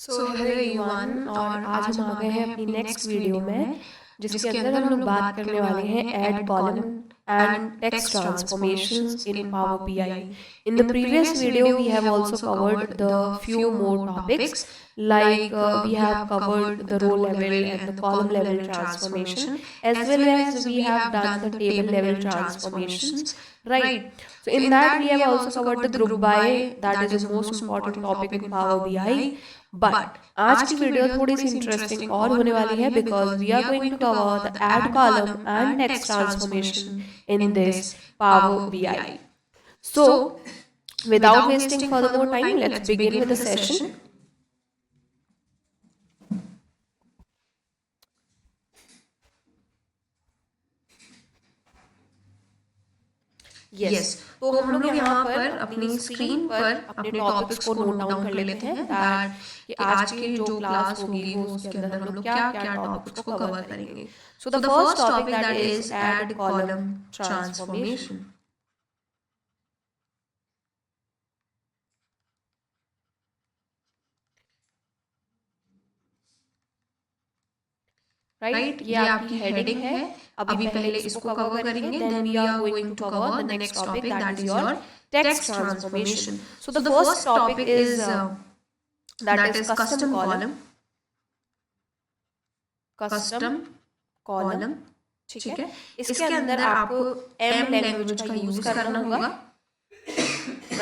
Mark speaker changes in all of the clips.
Speaker 1: Hello everyone, और आज हम आ गए हैं अपनी नेक्स्ट वीडियो में, जिसके अंदर हम लोग बात करने वाले हैं add column and text transformations in power BI. In the previous video we have also covered the few more topics, like we have covered the row level and the column level transformation, as well as we have done the table level transformations, right? So in that we have also covered the group by, that is the most important topic in Power BI. But आज की video थोड़ी सी interesting और होने वाली है, because we are going to cover the add column and text transformation in this power BI. So without wasting further more time, let's begin with the session. Yes. तो हम लोग यहाँ पर अपनी स्क्रीन पर अपने टॉपिक्स को नोट डाउन कर लेते हैं दैट कि आज की जो क्लास होगी वो उसके अंदर हम लोग क्या क्या टॉपिक्स को कवर करेंगे. So the first topic that is add column transformation. Right, ये आपकी हेडिंग है. अभी पहले इसको कवर करेंगे, then we are going to cover the next topic that is your text transformation. So the first topic is that is custom column. Custom column, ठीक है. इसके अंदर आपको एम लैंग्वेज का यूज करना होगा,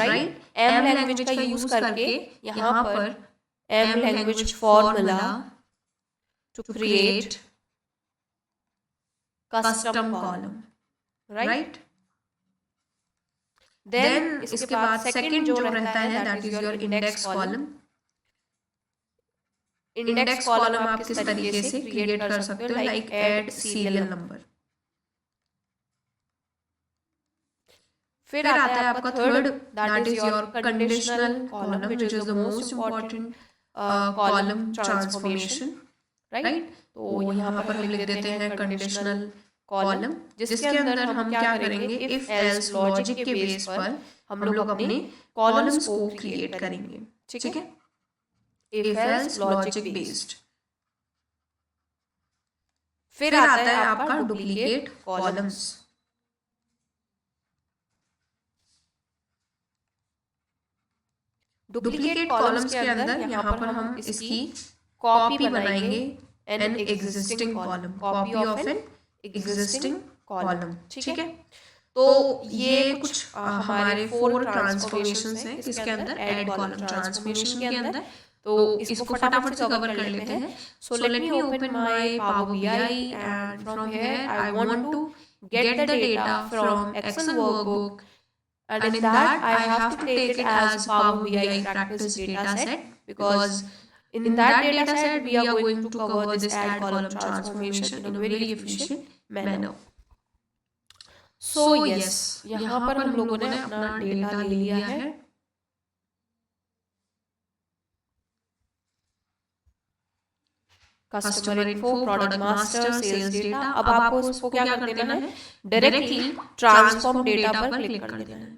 Speaker 1: राइट. एम लैंग्वेज का use करके यहाँ पर M language formula to create custom column, right? Then इसके बाद सेकंड जो रहता है that is your index column. Index column आप किस तरीके से क्रिएट कर सकते हो, लाइक ऐड सीरियल नंबर. फिर आता है आपका third, that is your conditional column, which is the most important column transformation, right. तो यहाँ पर हम लिख देते हैं कंडीशनल कॉलम, जिसके अंदर हम क्या करेंगे, इफ एल्स लॉजिक के बेस पर हम लोग अपने कॉलम्स को क्रिएट करेंगे, ठीक है. If else logic based. फिर आता है आपका डुप्लीकेट कॉलम्स. डुप्लीकेट कॉलम्स के अंदर यहाँ पर हम इसकी कॉपी बनाएंगे an existing column, copy of an existing column, ठीक है. तो ये कुछ हमारे 4 ट्रांसफॉर्मेशंस हैं इसके अंदर, ऐड कॉलम ट्रांसफॉर्मेशन के अंदर. तो इसको फटाफट से कवर कर लेते हैं. So let me open my power BI and from here I want to get the data from Excel workbook, and in that I have to take it as Power BI practice data set, because in that data set we are going to cover this add column transformation in a very efficient manner. So yes, यहाँ पर हम लोगों ने अपना data ले लिया है. Customer info, product master, sales data. अब आपको इसको क्या कर देना है, डायरेक्टली ट्रांसफॉर्म डेटा पर क्लिक कर देना है.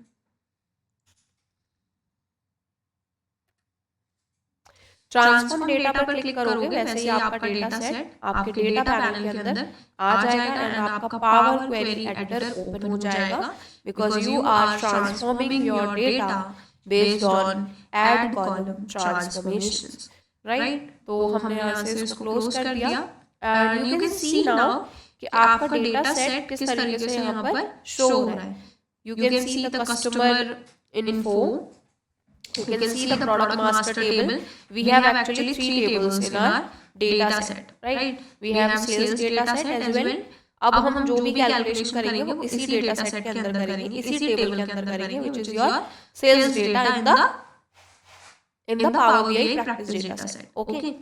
Speaker 1: ट्रांसफॉर्म डेटा पर क्लिक करोगे वैसे ही आपका डेटा सेट आपके डेटा पैनल के अंदर आ जाएगा एंड आपका पावर क्वेरी एडिटर ओपन हो जाएगा, because you are transforming your data based on add column transformations, right. तो हमने यहाँ से इसको क्लोज कर दिया and you can see now कि आपका डेटा सेट किस तरीके से यहाँ पर शो हो रहा है. You can see the customer info, you can see the product master table. We have actually 3 tables in our data set, right? We have sales data set as well. अब हम जो भी कैलकुलेशन करेंगे वो इसी डेटा सेट के अंदर करेंगे, इसी टेबल के अंदर करेंगे, which is your sales data in the Power BI practice data set. Okay.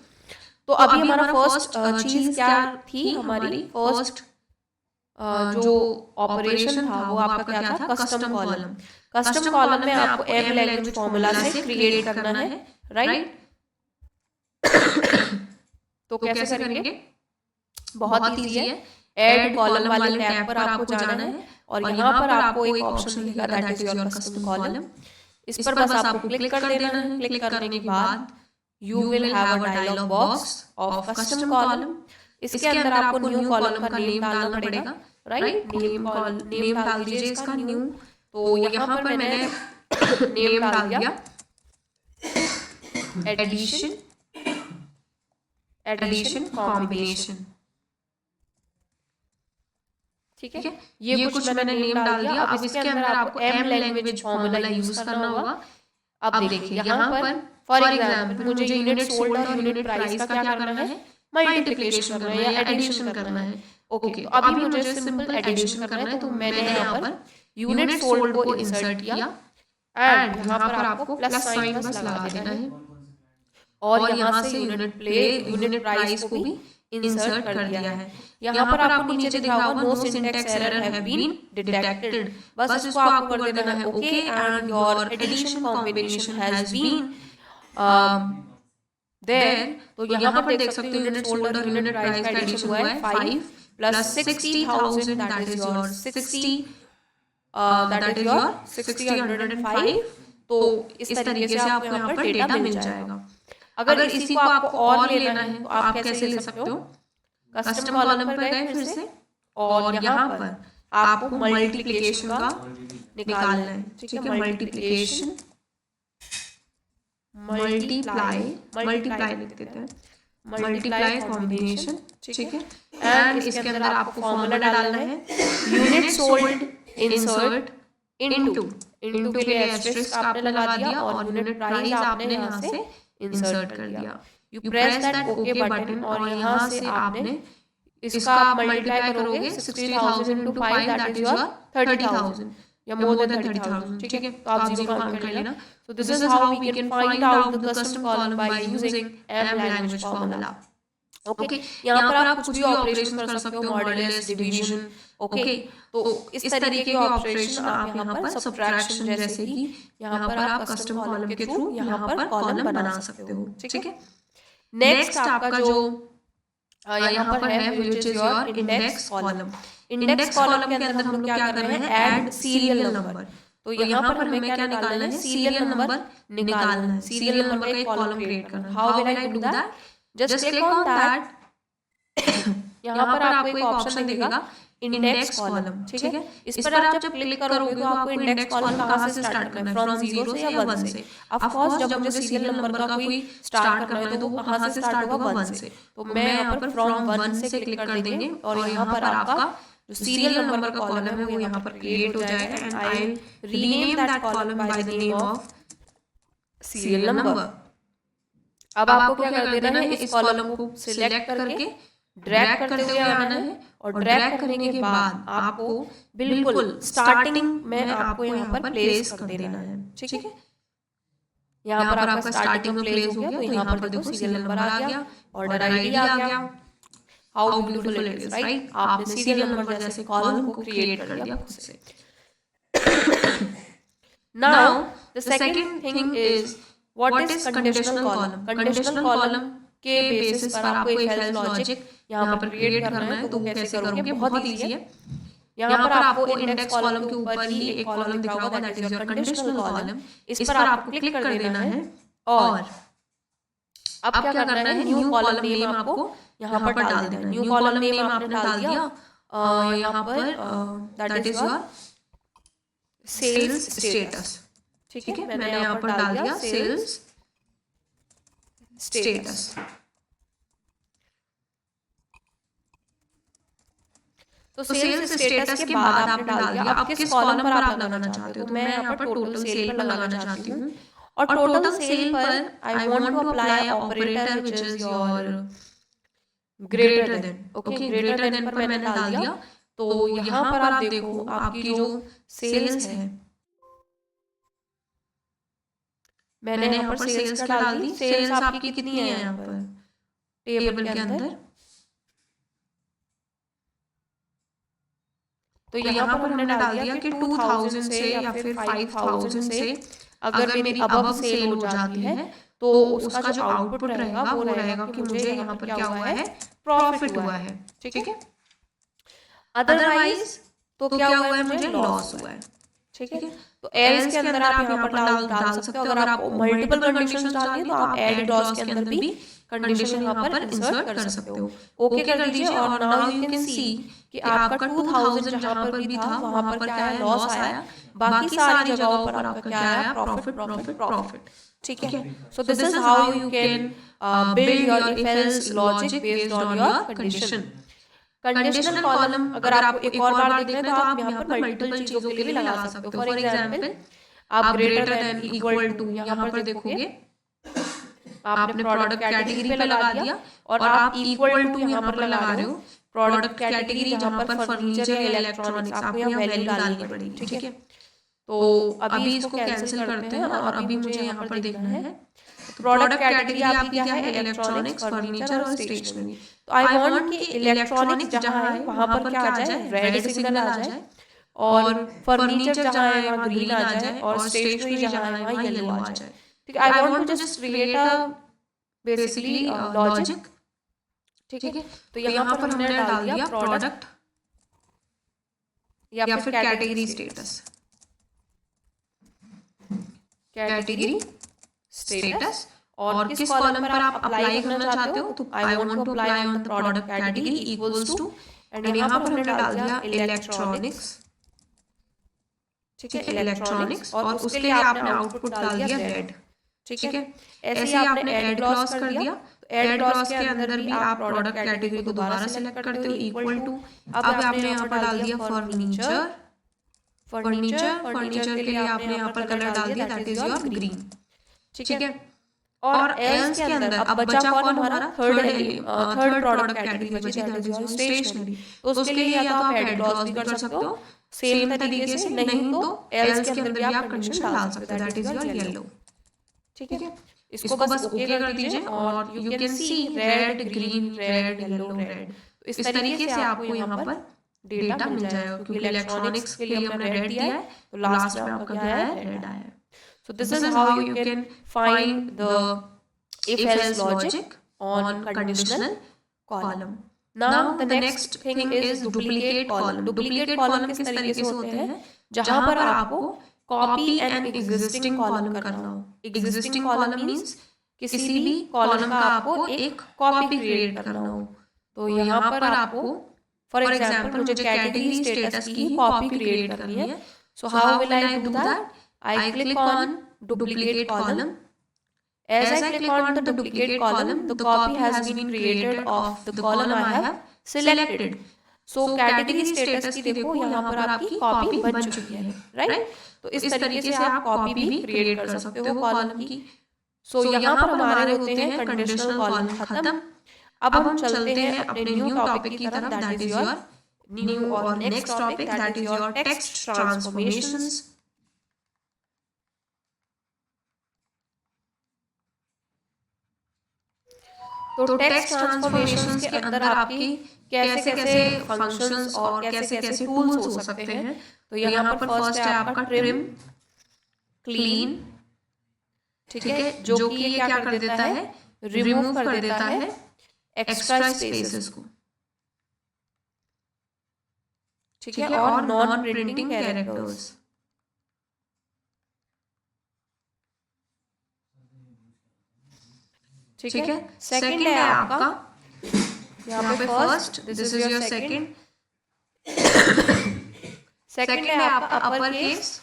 Speaker 1: तो अभी हमारा फर्स्ट चीज क्या थी, हमारी फर्स्ट जो ऑपरेशन था वो आपका क्या था, कस्टम कॉलम. कस्टम कॉलम में आपको एम लैंग्वेज फॉर्मूला से क्रिएट करना है, राइट. तो कैसे करेंगे, बहुत इजी है. ऐड कॉलम वाले टैब पर आपको जाना है और यहाँ पर आपको एक ऑप्शन मिलेगा that is your custom column. इस पर बस आपको क्लिक कर देना है. क्लिक करने के बाद you will have a dialog box of custom column. इसके अंदर आपको न्यू कॉलम का नेम डालना पड़ेगा, राइट? नेम डाल दीजिए इसका न्यू। तो यहाँ पर मैंने नेम डाल दिया एडिशन कॉम्बिनेशन, ठीक है? ये कुछ मैंने नेम डाल दिया। अब इसके अंदर आपको एम लैंग्वेज फॉर्मूला यूज करना होगा। अब देखिए यहाँ पर फॉर एग्जांपल मुझे यूनिट सोल्ड और यूनिट प्राइस का क्या करना है, मल्टीप्लिकेशन करना है या एडिशन करना है। ओके, तो अभी मुझे सिंपल एडिशन करना है, तो मैंने यहाँ पर यूनिट सोल्ड को इंसर्ट किया एंड यहाँ पर आपको प्लस साइन बस लगा देना है और यहाँ से यूनिट प्राइस को भी इंसर्ट कर दिया है। यहाँ पर आपको नीचे दिखा होगा no syntax error have been detected, बस इसको आपको कर देना है okay and your addition combination has been there. तो यहाँ पर देख सकते हो यूनिट सोल्ड और यूनिट प्राइस का एडिशन हुआ है 5 plus 60,000 that is your 60 that is your 605। तो इस तरीके से आपको यहाँ पर डेटा मिल जाएगा। अगर इसी को आपको और लेना है तो आप कैसे ले सकते हो, कस्टम कॉलम पर गए फिर से और यहाँ पर आपको मल्टीप्लिकेशन का निकालना है, ठीक है? मल्टीप्लिकेशन मल्टीप्लाई लिख देते हैं, मल्टीप्लाई कॉम्बिनेशन, ठीक है? एंड इसके अंदर आपको फॉर्मूला डालना है यूनिट सोल्ड इंसर्ट इनटू के लिए एस्टेरिस्क आपने लगा दिया और यूनिट प्राइस आपने यहाँ से इंसर्ट कर दिया। You press that okay button और यहाँ से आपने इसका मल्टीप्लाई करोगे 60,000 into 5 दैट इज योर 30,000 या मोर देन 30,000, ठीक है? तो आप जीरो काउंट कर लेना। So this is how we can find out the custom column by using M language formula. Okay, यहाँ पर आप कुछ भी ऑपरेशन कर सकते हो, मॉड्यूलस, डिवीजन, ओके? तो इस तरीके के ऑपरेशन आप यहाँ पर सब्ट्रैक्शन जैसे कि यहाँ पर आप कस्टम कॉलम के थ्रू यहाँ पर कॉलम बना सकते हो, ठीक है? नेक्स्ट आपका जो यहाँ पर है which is your index column. Index column के अंदर हम लोग क्या कर रहे हैं, ऐड सीरियल नंबर। तो यहाँ पर हमें क्या निकालना है, सीरियल नंबर निकालना है, सीरियल नंबर का एक कॉलम क्रिएट करना है। How will I do that? Just click on that, यहाँ पर आपको एक ऑप्शन दिखेगा इंडेक्स कॉलम, ठीक है? इस पर आप जब क्लिक करोगे तो आपको इंडेक्स कॉलम कहाँ से स्टार्ट करना है, फ्रॉम 0 से या 1 से? ऑफ कोर्स जब मुझे सीरियल नंबर का कोई स्टार्ट करना है तो वो कहाँ से स्टार्ट होगा, 1 से। तो मैं यहाँ पर फ्रॉम 1 से क्लिक कर देंगे और यहाँ पर आपका जो सीरियल नंबर का कॉलम है वो यहाँ पर क्रिएट हो जाएगा and I rename that column by the name of serial number. अब आपको क्या कर देना है, इस कॉलम को सिलेक्ट करके ड्रैग करते हुए आना है और ड्रैग करने के बाद आपको बिल्कुल स्टार्टिंग में आपको यहाँ पर प्लेस कर देना है, ठीक है? यहाँ पर आपका स्टार्टिंग में प्लेस हो गया तो यहाँ पर देखो सीरियल नंबर आ गया, ऑर्डर आईडी आ गया। How beautiful it is, right? आपने सीरियल नंबर जैसे कॉलम को क्रिएट कर दिया खुद से। Now the second thing is what is conditional column. Conditional column के बेसिस पर आपको एक एल्स लॉजिक यहाँ पर क्रिएट करना है, तो वो कैसे करोगे, बहुत इजी है। यहाँ पर आपको इंडेक्स कॉलम के ऊपर ही एक कॉलम दिख रहा होगा that is your conditional column. इस पर आपको क्लिक कर देना है और अब क्या करना है, न्यू कॉलम नेम आपको यहाँ पर डाल देना है। न्यू कॉलम नेम आपने डाल दिया यहाँ पर that is your sales status, ठीक है? मैंने यहाँ पर डाल दिया सेल्स स्टेटस। तो सेल्स स्टेटस के बाद आपने डाल दिया आप किस कॉलम पर आप लगाना चाहते हो। तो मैं यहाँ पर टोटल सेल पर लगाना चाहती हूँ और टोटल सेल पर I want to apply operator which is your greater than. Okay, greater than पर मैंने डाल दिया। तो यहाँ पर आप देखो आपकी जो सेल्स है, मैंने यहाँ पर सेल्स का डाल दी। सेल्स आपकी कितनी है यहाँ पर टेबल के अंदर, तो यहाँ पर हमने डाल दिया कि 2000 से या फिर 5000 से अगर मेरी अबव सेल हो जाती है तो उसका जो आउटपुट रहेगा वो रहेगा कि मुझे यहाँ पर क्या हुआ है, प्रॉफिट हुआ है, ठीक है? अदरवाइज तो क्या हुआ है, मुझे लॉस हुआ है, ठीक है। तो एल्स के अंदर आप यहाँ पर डाल सकते हो। अगर आपको मल्टीपल कंडीशंस डालनी है तो आप एड क्लॉज के अंदर भी कंडीशन यहाँ पर इंसर्ट कर सकते हो। ओके कर दीजिए और नाउ यू कैन सी कि आपका 2000 जहाँ पर भी था वहां पर क्या आया, लॉस आया। बाकी सारी जगहों पर आपका क्या आया, प्रॉफिट प्रॉफिट प्रॉफिट। ठीक है। सो this is how you can build your if else logic based on your condition. Conditional column अगर आपको एक और बार देखना है तो आप यहाँ पर मल्टीपल चीजों के लिए भी लगा सकते हो। फॉर एग्जाम्पल आप ग्रेटर देन इक्वल टू यहाँ पर देखोगे, आपने प्रोडक्ट कैटेगरी पे लगा दिया और आप इक्वल टू यहाँ पर लगा रहे हो प्रोडक्ट कैटेगरी जहाँ पर फर्नीचर या इलेक्ट्रॉनिक्स, आपको यहाँ वैल्यू डालनी पड़ेगी। ठीक है। तो अभी इसको कैंसिल करते हैं और अभी मुझे यहाँ पर देखना है प्रोडक्ट कैटेगरी आपकी क्या है, इलेक्ट्रॉनिक्स, फर्नीचर और स्टेशनरी। तो आई वांट कि इलेक्ट्रॉनिक्स जहाँ है वहां पर क्या आ जाए, रेड सिग्नल आ जाए, और फर्नीचर जहाँ है वहाँ ग्रीन आ जाए, और स्टेशनरी जहाँ है वहाँ येलो आ जाए। ठीक है। I want to just create a basically logic. ठीक है। तो यहाँ पर हमने डाल दिया प्रोडक्ट या फिर कैटेगरी स्टेटस, कैटेगरी स्टेटस, और किस कॉलम पर आप अप्लाई करना चाहते हो। तो I want to apply on the product category equals to, and यहाँ पर हमने डाल दिया इलेक्ट्रॉनिक्स। ठीक है, इलेक्ट्रॉनिक्स, और उसके लिए आपने आउटपुट डाल दिया रेड। ठीक है। ऐसे ही आपने ऐड क्लॉज कर दिया। तो ऐड क्लॉज के अंदर भी आप प्रोडक्ट कैटेगरी को दोबारा सेलेक्ट करते हो इक्वल टू। अब आपने यहाँ पर डाल दिया फर्नीचर। फर्नीचर के लिए आपने यहाँ पर कलर डाल दिया, दैट इज योर ग्रीन। ठीक है। और एल्स के अंदर अब बचा कौन हमारा, थर्ड प्रोडक्ट कैटेगरी बची, दैट इज योर स्टेशनरी। तो उसके लिए या तो आप ऐड क्लॉज भी कर सकते हो सेम तरीके से, नहीं तो एल्स के अंदर भी आप कंडीशन डाल सकते हो, दैट इज योर येलो। ठीक है। इसको बस ओके कर दीजिए और you can C red green red yellow red. तो इस तरीके से आपको यहाँ पर डेटा मिल जाएगा, क्योंकि इलेक्ट्रॉनिक्स के लिए हमने रेड दिया है तो लास्ट में आपका क्या है, रेड आया है। So this is how you can find the if-else logic on conditional column. Now the next thing is duplicate column. Duplicate column किस तरीके से होते हैं, जहाँ पर आपको copy an existing column करना हो। Existing column means किसी भी column का आपको एक copy create करना हो। तो यहाँ पर आपको for example मुझे category status की copy create करनी है। So how will I do that? I click on duplicate column. As I click on the duplicate column, the copy has been created of the column I have selected. So category status की देखो यहाँ पर आपकी copy बन चुकी है, right? तो इस तरीके से आप copy भी create कर सकते हो column की। So यहाँ पर हमारे होते हैं conditional column खत्म। अब हम चलते हैं अपने new topic की तरफ, that is your new or next topic, that is your text transformations. तो टेक्स्ट ट्रांसफॉर्मेशंस के अंदर आपकी कैसे कैसे फंक्शंस और कैसे कैसे टूल्स हो सकते हैं। तो यहाँ पर फर्स्ट है आपका ट्रिम, क्लीन। ठीक है, जो कि ये क्या कर देता है, रिमूव कर देता है एक्स्ट्रा स्पेसेस को। ठीक है, और नॉन प्रिंटिंग कैरेक्टर्स। ठीक है। सेकंड है आपका यहाँ पे first, this is your second. Second है आपका अपर केस,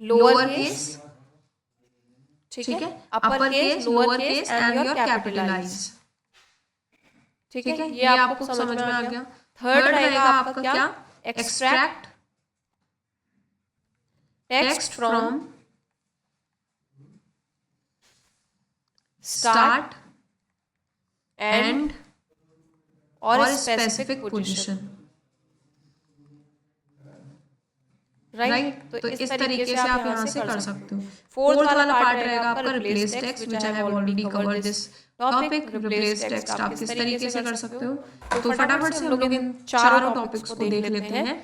Speaker 1: लोअर केस। ठीक है, upper case, lower case and your capitalize. ठीक है, ये आपको समझ में आ गया। थर्ड रहेगा आपका क्या, extract text from start, end और specific position, राइट। तो इस तरीके से आप यहाँ से कर सकते हो। फोर्थ वाला पार्ट रहेगा आपका replace text, which I have already covered this topic. Replace text आप किस तरीके से कर सकते हो, तो फटाफट से हम लोग इन चारों टॉपिक्स को देख लेते हैं।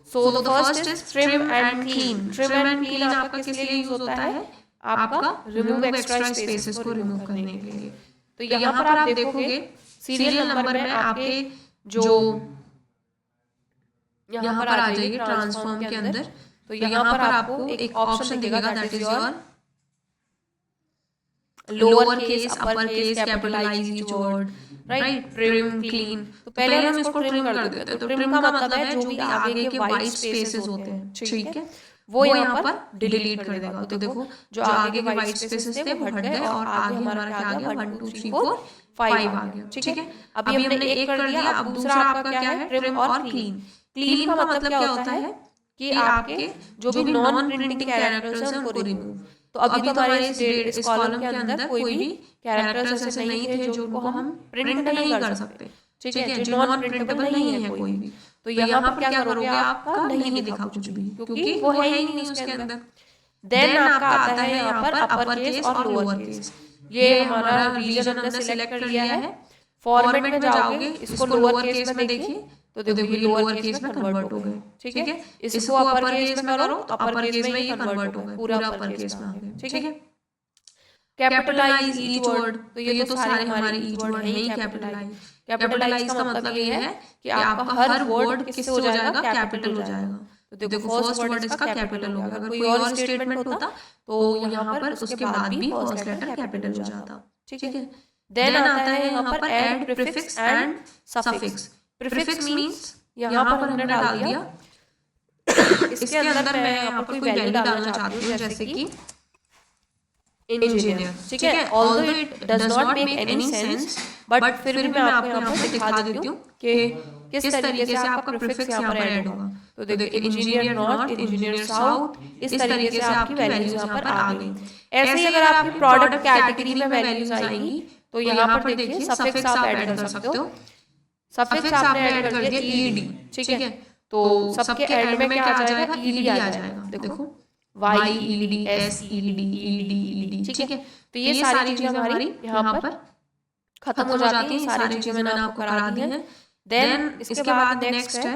Speaker 1: सो the first is trim and clean. Trim and clean आपका किस लिए यूज होता है, आपका रिमूव एक्स्ट्रा स्पेसेस को रिमूव करने के लिए। तो यहाँ पर आप देखोगे सीरियल नंबर में आपके जो यहाँ पर आ जाइए ट्रांसफॉर्म के अंदर। तो यहाँ पर आपको एक ऑप्शन दिखेगा that is your lower case, upper case, capitalize each word, right, trim, clean. तो पहले हम इसको ट्रिम कर देते हैं। तो ट्रिम का मतलब है जो भी आगे के वाइट स्पेसेस होते हैं, ठीक है, वो यहाँ पर डिलीट कर देगा। तो देखो जो आगे के वाइट स्पेसेस थे वो हट गए और आगे हमारा क्या आ गया 1 2 3 4 5 आ गया, ठीक है। अभी हमने एक कर दिया, अब दूसरा आपका क्या है, ट्रिम और क्लीन। क्लीन का मतलब क्या होता है कि आपके जो भी नॉन प्रिंटिंग कैरेक्टर्स हैं उनको रिमूव। तो अभी तो हमारे इस कॉलम के अंदर कोई भी कैरेक्टर्स ऐसे नहीं थे जो उनको हम प्रिंट नहीं कर सकते, ठीक है, जो नॉन प्रिंटेबल नहीं है कोई भी। तो यहाँ पर क्या करोगे, आपका नहीं दिखा कुछ भी क्योंकि वो है ही नहीं उसके अंदर। देन आपका आता है यहाँ पर अपर केस और लोअर केस। ये हमारा रीजन हमने सिलेक्ट कर लिया है। फॉर्मेट में जाओगे, इसको लोअर केस में देखिए, तो देखो ये लोअर केस में कन्वर्ट हो गए, ठीक है। इसको अपर केस में करो तो अपर केस में ये कन्वर्ट हो गए, पूरा अपर केस में आ गए, ठीक है। कैपिटलाइज ईच वर्ड, तो ये तो सारे हमारे ईच वर्ड है ही कैपिटलाइज। कैपिटलाइज का मतलब ये है कि आपका हर वर्ड किससे हो जाएगा, कैपिटल हो जाएगा। तो देखो फर्स्ट वर्ड इसका कैपिटल हो गया। अगर कोई और स्टेटमेंट होता तो यहाँ पर उसके बाद भी फर्स्ट लेटर कैपिटल हो जाता, ठीक है। देन आता है यहाँ पर add prefix and suffix. Prefix means यहाँ पर हमने डाल दिया इसके अंदर मैं यहाँ पर कोई वैल्यू डालना चाहती हूँ, जैसे कि इंजीनियर, ठीक है। Although it does not make any sense, but फिर भी मैं आपको यहाँ पर दिखा देती हूँ कि किस तरीके से आपका प्रीफिक्स यहाँ पर ऐड होगा। तो देखिए इंजीनियर नॉर्थ, इंजीनियर साउथ, इस तरीके से आपकी वैल्यूज यहाँ पर आ गई। ऐसे ही अगर आपकी प्रोडक्ट कैटेगरी में वैल्यूज आएंगी तो यहाँ पर देखिए सफिक्स आप ऐड कर सकते हो। सफिक्स आपने ऐड कर दिया ईडी, ठीक है, तो सबके एंड में क्या आ जाएगा, ईडी आ जाएगा। देखो Y ED, S ED, ED ED, ठीक है। तो ये सारी चीजें हमारी यहाँ पर खत्म हो जाती हैं। सारी चीजें मैंने आपको करा दी हैं। देन इसके बाद नेक्स्ट है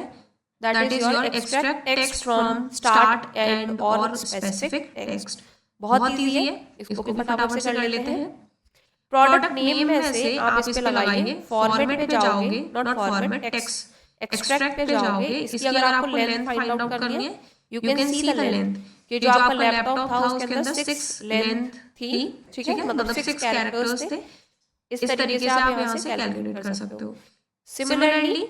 Speaker 1: that is your extract text from start and और स्पेसिफिक टेक्स्ट। बहुत इजी है, इसको भी फटाफट से कर लेते हैं। प्रोडक्ट नेम में से आप इस पे लगाइए, फॉर्मेट पे जाओगे, नॉट फॉर्मेट, टेक्स्ट, एक्सट्रैक्ट पे जाओगे। इसकी अगर आपको लेंथ फाइंड आउट करनी है, you can see the length, कि जो आपका लैपटॉप था उसके अंदर 6 लेंथ थी, ठीक है, मतलब 6 कैरेक्टर्स थे। इस तरीके से आप यहाँ से कैलकुलेट कर सकते हो। सिमिलरली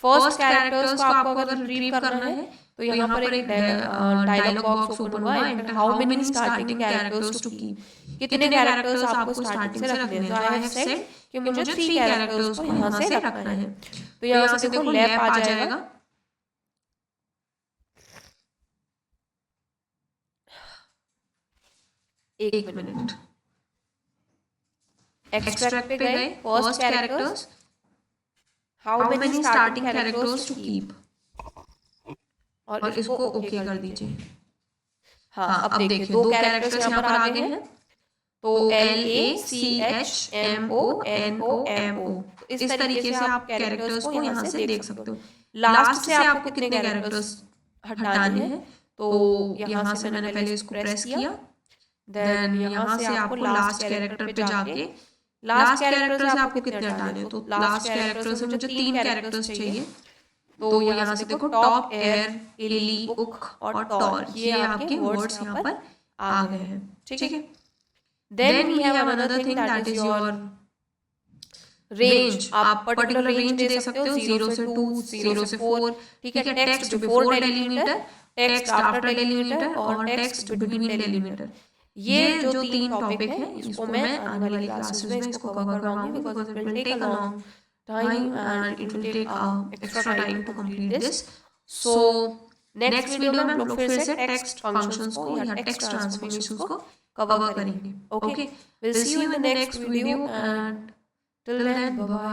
Speaker 1: फर्स्ट कैरेक्टर्स को आपको अगर रिट्रीव करना है तो यहाँ पर एक डायलॉग बॉक्स ओपन हुआ है, how many starting characters to keep, कितने कैरेक्टर्स आपको स्टार्टिंग से रखने हैं। तो आई हैव सेड कि मुझे 3 कैरेक्टर्स को यहाँ से रखना है। तो यहाँ से देखो लैप आ जाएगा, एक मिनट। एक्सट्रैक्ट पे गए, first characters, how many starting characters to keep, और इसको ओके कर दीजिए। हाँ, अब देखिए 2 कैरेक्टर्स यहाँ पर आ गए हैं। तो LACHMONOMO, इस तरीके से आप कैरेक्टर्स को यहाँ से देख सकते हो। लास्ट से आपको कितने कैरेक्टर्स हटाने हैं, तो यहाँ से मैंने पहले इसको प्रेस किया, देन यहाँ से आपको लास्ट कैरेक्टर पे जाके लास्ट कैरेक्टर से आपको कितने हटाने हैं। तो लास्ट कैरेक्टर से मुझे 3 कैरेक्टर्स चाहिए। तो यहाँ से देखो टॉप, एयर, एली, उक और टॉर, ये आपके वर्ड्स यहाँ पर आ गए हैं, ठीक है। Then we have another thing that is your range. आप पर्टिकुलर रेंज दे सकते हो, 0 से 2, 0 से 4, ठीक है। Text before delimiter, text after delimiter और टेक्स्ट बिटवीन डेलीमीटर। ये जो 3 टॉपिक है इसको मैं आने वाली क्लासेस में इसको कवर कराऊंगी, because it will take a long time and it will take extra time to complete this. So next video में हम लोग फिर से टेक्स्ट फंक्शंस को या टेक्स्ट ट्रांसफॉर्मेशंस को कवर करेंगे। Okay, we'll see you in the next video and till then bye bye.